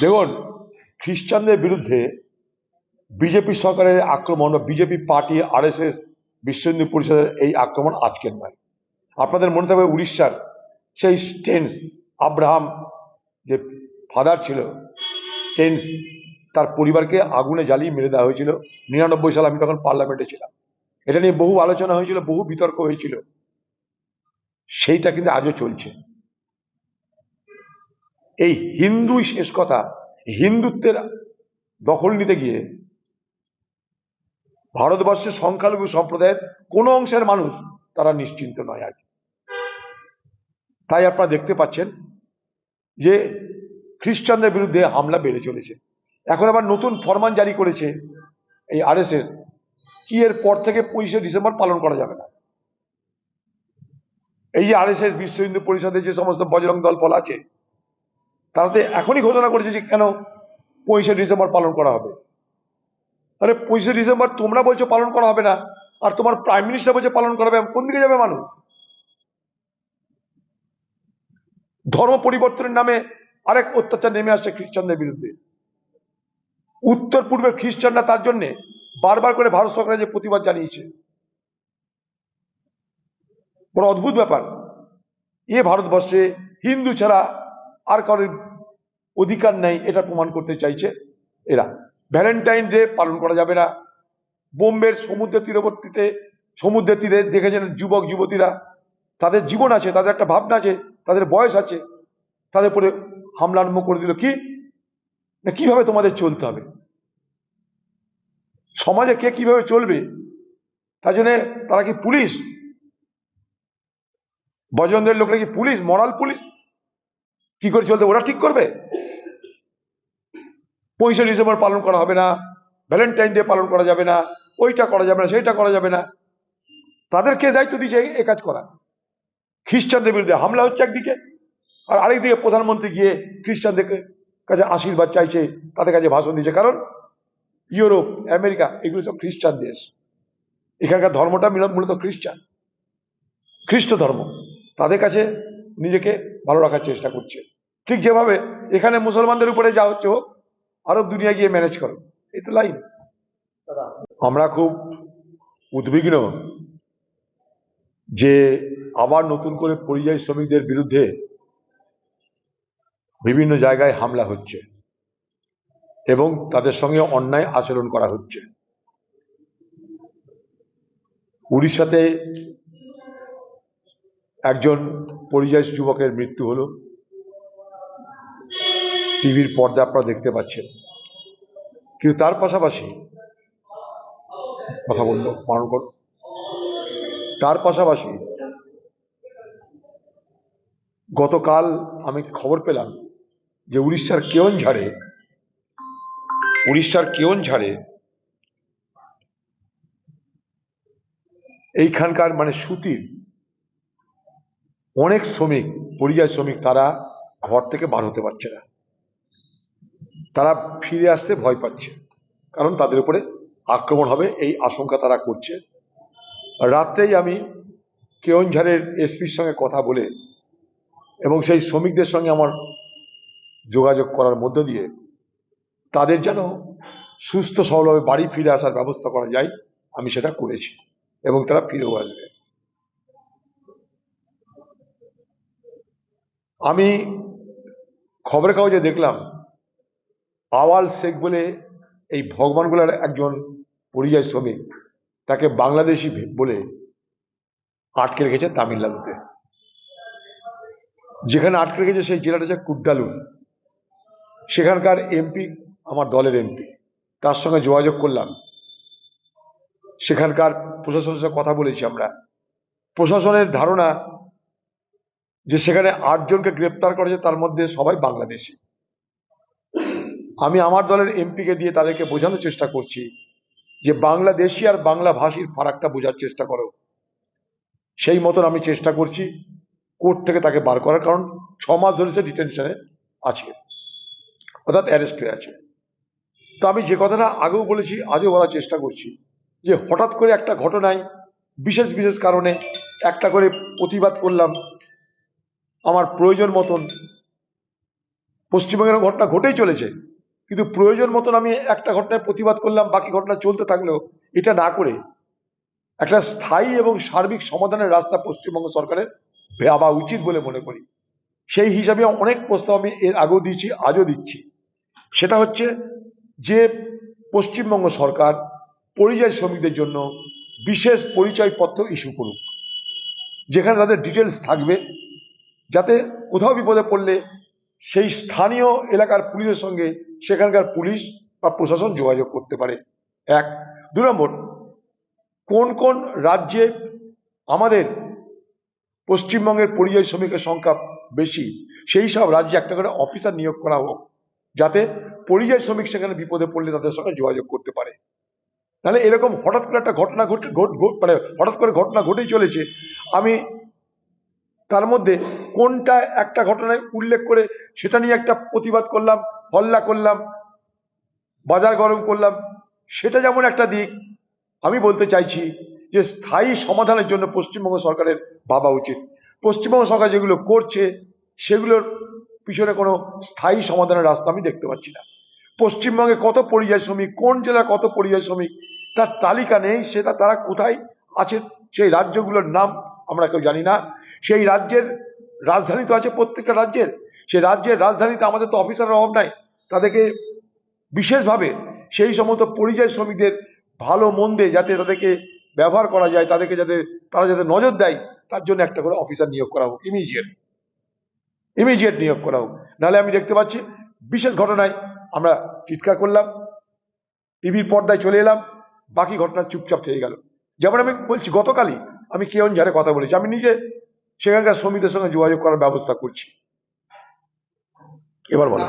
দেখুন, খ্রিস্টানদের বিরুদ্ধে বিজেপি সরকারের আক্রমণ বা বিজেপি পার্টি আরএসএস বিশ্ব হিন্দু পরিষদের এই আক্রমণ আজকের নয়। আপনাদের মনে থাকবে উড়িষ্যার সেই স্টেন্স আব্রাহাম যে ফাদার ছিল স্টেন্স, তার পরিবারকে আগুনে জ্বালিয়ে মেরে দেওয়া হয়েছিল 99 সালে। আমি তখন পার্লামেন্টে ছিলাম। এটা নিয়ে বহু আলোচনা হয়েছিল, বহু বিতর্ক হয়েছিল। সেইটা কিন্তু আজও চলছে। এই হিন্দুই শেষ কথা। হিন্দুত্বের দখল নিতে গিয়ে ভারতবর্ষের সংখ্যালঘু সম্প্রদায়ের কোন অংশের মানুষ তারা নিশ্চিন্ত নয় আজ। তাই আপনারা দেখতে পাচ্ছেন যে খ্রিস্টানদের বিরুদ্ধে হামলা বেড়ে চলেছে। এখন আবার নতুন ফরমান জারি করেছে এই আরএসএস, কি এর পর থেকে 25শে ডিসেম্বর পালন করা যাবে না। এই যে আরএসএস বিশ্ব হিন্দু পরিষদের যে সমস্ত বজরং দল ফল আছে, তারাতে এখনই ঘোষণা করেছে যে কেন 25শে ডিসেম্বর পালন করা হবে। আরে 25শে ডিসেম্বর তোমরা বলছো পালন করা হবে না, আর তোমার প্রাইম মিনিস্টার বলছে পালন করা হবে। কোন দিকে যাবে মানুষ? ধর্ম পরিবর্তনের নামে আরেক অত্যাচার নেমে আসছে খ্রিস্টানদের বিরুদ্ধে। উত্তর পূর্বের খ্রিস্টানরা তার জন্য বারবার করে ভারত সরকারের যে প্রতিবাদ জানিয়েছে। বড় অদ্ভুত ব্যাপার। এ ভারতবর্ষে হিন্দু ছাড়া আর কারোর অধিকার নেই, এটা প্রমাণ করতে চাইছে এরা। ভ্যালেন্টাইন ডে পালন করা যাবে না। বোম্বের সমুদ্রের তীরবর্তীতে সমুদ্রের তীরে দেখেছেন যুবক যুবতীরা, তাদের জীবন আছে, তাদের একটা ভাবনা আছে, তাদের বয়স আছে, তাদের উপরে হামলা আরম্ভ করে দিল। কি না, কিভাবে তোমাদের চলতে হবে, সমাজে কে কিভাবে চলবে, তার জন্য তারা কি পুলিশ? বজরঙ্গের লোকরা কি পুলিশ, মরাল পুলিশ? কি করে চলতে ওরা ঠিক করবে? 25শে ডিসেম্বর পালন করা হবে না, ভ্যালেন্টাইন ডে পালন করা যাবে না, ওইটা করা যাবে না, সেইটা করা যাবে না। তাদেরকে দায়িত্ব দিয়েছে এ কাজ করা। খ্রিস্টানদের বিরুদ্ধে হামলা হচ্ছে একদিকে, আর আরেকদিকে প্রধানমন্ত্রী গিয়ে খ্রিস্টানদের কাছে আশীর্বাদ চাইছে, তাদের কাছে ভাষণ দিয়েছে। কারণ ইউরোপ, আমেরিকা এগুলো সব খ্রিস্টান দেশ। এখানকার ধর্মটা মূলত খ্রিস্টান, খ্রিস্ট ধর্ম। তাদের কাছে নিজেকে ভালো রাখার চেষ্টা করছে। ঠিক যেভাবে এখানে মুসলমানদের উপরে যা হচ্ছে হোক, আরব দুনিয়া গিয়ে ম্যানেজ করো, এই তো লাইন। আমরা খুব উদ্বিগ্ন যে আবার নতুন করে পরিযায়ী শ্রমিকদের বিরুদ্ধে বিভিন্ন জায়গায় হামলা হচ্ছে এবং তাদের সঙ্গে অন্যায় আচরণ করা হচ্ছে। উড়িষ্যাতে একজন পরিযায়ী যুবকের মৃত্যু হলো, টিভির পর্দা আপনারা দেখতে পাচ্ছেন। কিন্তু তার পাশাপাশি কথা বললো পালন কর, তার পাশাপাশি গতকাল আমি খবর পেলাম যে উড়িষ্যার কেওনঝাড়ে এইখানকার মানে সুতির অনেক শ্রমিক, পরিযায়ী শ্রমিক, তারা ঘর থেকে বার হতে পারছে না। তারা ফিরে আসতে ভয় পাচ্ছে, কারণ তাদের উপরে আক্রমণ হবে এই আশঙ্কা তারা করছে। রাত্রেই আমি কেওনঝাড়ের এসপির সঙ্গে কথা বলে এবং সেই শ্রমিকদের সঙ্গে আমার যোগাযোগ করার মধ্য দিয়ে তাদের যেন সুস্থ সবলভাবে বাড়ি ফিরে আসার ব্যবস্থা করা যায়, আমি সেটা করেছি এবং তারা ফিরেও আসবে। আমি খবরের কাগজে দেখলাম আওয়াল শেখ বলে এই ভগবানগোলার একজন পরিযায়ী শ্রমিক, তাকে বাংলাদেশি বলে আটকে রেখেছে তামিলনাড়ুতে। যেখানে আটকে রেখেছে সেই জেলাটা হচ্ছে কুড্ডালুর। সেখানকার এমপি আমার দলের এমপি, তার সঙ্গে যোগাযোগ করলাম। সেখানকার প্রশাসনের সঙ্গে কথা বলেছি আমরা। প্রশাসনের ধারণা যে সেখানে 8 জনকে গ্রেপ্তার করেছে, তার মধ্যে সবাই বাংলাদেশি। আমি আমার দলের এমপিকে দিয়ে তাদেরকে বোঝানোর চেষ্টা করছি যে বাংলাদেশি আর বাংলা ভাষীর ফারাকটা বোঝার চেষ্টা করো। সেই মতন আমি চেষ্টা করছি কোর্ট থেকে তাকে বার করার, কারণ 6 মাস ধরে সে ডিটেনশনে আছে, অর্থাৎ অ্যারেস্ট হয়ে আছে। তো আমি যে কথাটা আগেও বলেছি, আজও বলার চেষ্টা করছি যে হঠাৎ করে একটা ঘটনায় বিশেষ বিশেষ কারণে একটা করে প্রতিবাদ করলাম আমার প্রয়োজন মতন, পশ্চিমবঙ্গের ঘটনা ঘটেই চলেছে, কিন্তু প্রয়োজন মতন আমি একটা ঘটনায় প্রতিবাদ করলাম, বাকি ঘটনা চলতে থাকলেও এটা না করে একটা স্থায়ী এবং সার্বিক সমাধানের রাস্তা পশ্চিমবঙ্গ সরকারের ভাবা উচিত বলে মনে করি। সেই হিসাবে অনেক প্রস্তাব আমি এর আগেও দিয়েছি, আজও দিচ্ছি। সেটা হচ্ছে যে পশ্চিমবঙ্গ সরকার পরিযায়ী শ্রমিকদের জন্য বিশেষ পরিচয়পত্র ইস্যু করুক, যেখানে তাদের ডিটেলস থাকবে, যাতে কোথাও বিপদে পড়লে সেই স্থানীয় এলাকার পুলিশের সঙ্গে সেখানকার পুলিশ বা প্রশাসন যোগাযোগ করতে পারে। এক। 2 নম্বর, কোন কোন রাজ্যে আমাদের পশ্চিমবঙ্গের পরিযায়ী শ্রমিকের সংখ্যা বেশি, সেই সব রাজ্যে একটা করে অফিসার নিয়োগ করা হোক, যাতে পরিযায়ী শ্রমিক সেখানে বিপদে পড়লে তাদের সঙ্গে যোগাযোগ করতে পারে। নাহলে এরকম হঠাৎ করে একটা ঘটনা মানে হঠাৎ করে ঘটনা ঘটেই চলেছে, আমি তার মধ্যে কোনটা একটা ঘটনায় উল্লেখ করে সেটা নিয়ে একটা প্রতিবাদ করলাম, হল্লা করলাম, বাজার গরম করলাম, সেটা যেমন একটা দিক। আমি বলতে চাইছি যে স্থায়ী সমাধানের জন্য পশ্চিমবঙ্গ সরকারের ভাবা উচিত। পশ্চিমবঙ্গ সরকার যেগুলো করছে সেগুলোর পিছনে কোনো স্থায়ী সমাধানের রাস্তা আমি দেখতে পাচ্ছি না। পশ্চিমবঙ্গে কত পরিযায়ী শ্রমিক, কোন জেলার কত পরিযায়ী শ্রমিক, তার তালিকা নেই। সেটা তারা কোথায় আছে সেই রাজ্যগুলোর নাম আমরা কেউ জানি না। সেই রাজ্যের রাজধানী তো আছে প্রত্যেকটা রাজ্যের, সেই রাজ্যের রাজধানীতে আমাদের তো অফিসারের অভাব নাই। তাদেরকে বিশেষভাবে সেই সমস্ত পরিযায়ী শ্রমিকদের ভালো মন্দে যাতে তাদেরকে ব্যবহার করা যায়, তাদেরকে যাতে তারা যাতে নজর দেয়, তার জন্য একটা করে অফিসার নিয়োগ করা হোক, ইমিডিয়েট নিয়োগ করা হোক। নাহলে আমি দেখতে পাচ্ছি বিশেষ ঘটনায় আমরা চিৎকার করলাম, টিভির পর্দায় চলে এলাম, বাকি ঘটনা চুপচাপ থেকে গেল। যেমন আমি বলছি, গতকালই আমি কেওনঝাড়ে কথা বলেছি, আমি নিজে সেখানকার শ্রমিকদের সঙ্গে যোগাযোগ করার ব্যবস্থা করছি। এবার বলো।